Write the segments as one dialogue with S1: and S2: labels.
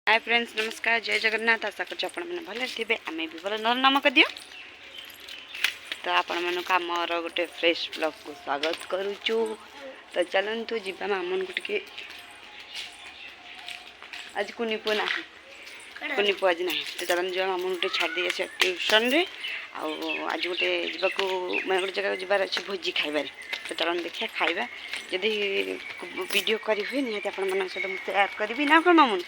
S1: Hi friends नमस्कार जय जगन्नाथ आशा कर भले थे आम भी भल नमक दियो तो आपण मन आमर गोटे फ्रेश ब्लॉग को स्वागत करुचु। तो चलतु जीवा मामन को टे आज कुनी पु ना कुनी पु आज ना तो चलन जो मामन गोटे छाड़ दी आस ट्यूशन रे आज गोटे जावाक मैं गोटे जगह जबार अच्छे भोजी खाइबार तो चलन देखिए खाइबा जदि वीडियो करी हुए निहाती आपण मन सहित मुझे शेयर करी ना कौन मामून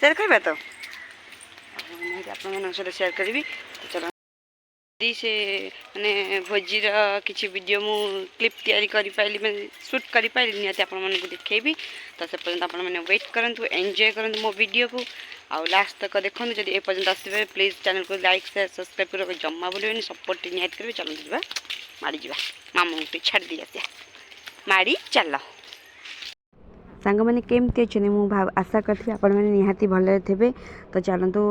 S1: शेयर करवा तो निहाती आपण मन सहित शेयर करी तो चलो यदि से मैंने भोजीर किसी वीडियो मु क्लिप तैयारी करी पाइली मैं शूट करी पाइली निहाती आपण मन को देखेबी तो से पर्यंत आपण मैंने वेट करंतु एंजॉय करंतु मो वीडियो को आउ लास्ट तक देखो जब ए पर्यंत आसबे प्लीज चैनल को लाइक शेयर सब्सक्राइब कर जमा बोलेनि सपोर्ट निहाती करेंगे। चलो जीवा माड़ी जीवा मामू को छाड़ दी आसे माड़ी चल सांग मैंने केमती अच्छे मुझे आशा करी आपण मैंने निहाती भले थे। तो चलतु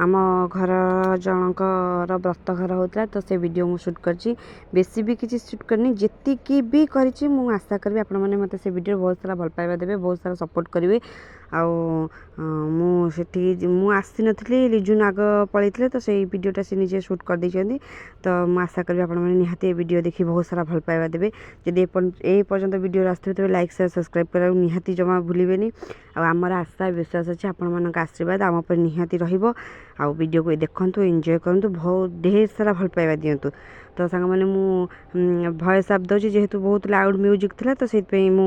S1: आम घर जनकर व्रत घर होता तो से वीडियो मु शूट कर बेसी भी किसी शूट करनी जी भी करी मु आशा करी आपण मैंने मत से वीडियो बहुत सारा भल पाइबा देवे बहुत सारा सपोर्ट करेंगे। मु आसी नी लिजुन आग पलैते तो से वीडियोटा से निजे शूट कर देती तो मुझे आशा करी आपण मैंने निहाती वीडियो देखी बहुत सारा भल पाइबा देवे। जदि ए पर्यंत वीडियो आसते तो लाइक शेयर सब्सक्राइब करा निहाती जमा भूलें। आमर आशा विश्वास अच्छे आपण मान आशीर्वाद आम पर निहाती रहिबो। आउ वीडियो को देखंतु एंजॉय करंतु बहुत ढेर सारा भल पाइबा दिंतु। तो सांग मैंने मु भॉइस आप दूसरी जेहेतु बहुत लाउड म्यूजिक थिला तो से मु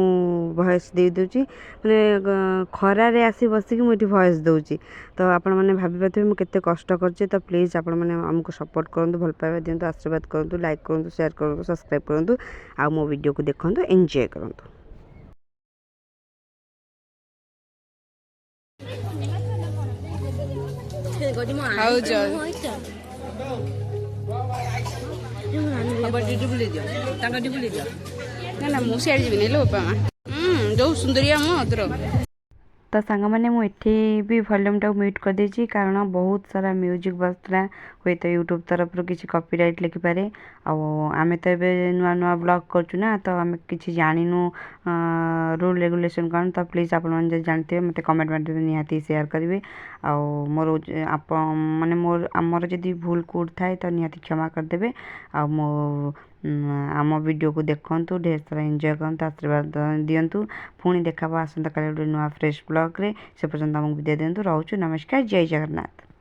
S1: भॉइस दे दूची मैंने खरार आसी बसिक मुझे भॉइस दूची तो आपण मैंने भाभी पारे मुझे केते कष्ट करछे। तो प्लीज आपण मैंने आमको सपोर्ट करंतु भल पाइबा दिंतु आशीर्वाद करंतु लाइक करंतु शेयर करंतु सब्सक्राइब करंतु आ मो वीडियो को देखंतु एंजॉय करंतु। ना मुझे जी लो जो सुंदरिया मो तो सांग मैंने मुझे भी वॉल्यूम टाक म्यूट कर देछि कारण बहुत सारा म्यूजिक बजला हुए तो यूट्यूब तरफ किसी कॉपीराइट लिखिपारे। आम तो ये नुआ नुआ ब्लॉग करचु ना तो आम किसी जानिनु रूल रेगुलेशन कौन तो प्लीज आप जानते हैं मत कमेंट माध्यम निहाती शेयर करेंगे। मोर माने मोर आमर जदि भूल कूट थाए तो निहाती क्षमा करदे। मो आम वीडियो को देखंतु ढेर सारा एंजॉय करंतु आशीर्वाद दियंतु पुणी देखा आसंता काली गोटे नुआ फ्रेश ब्लॉग रे से पर्यंत आमको विदाय दियंतु। रोचु नमस्कार जय जगन्नाथ।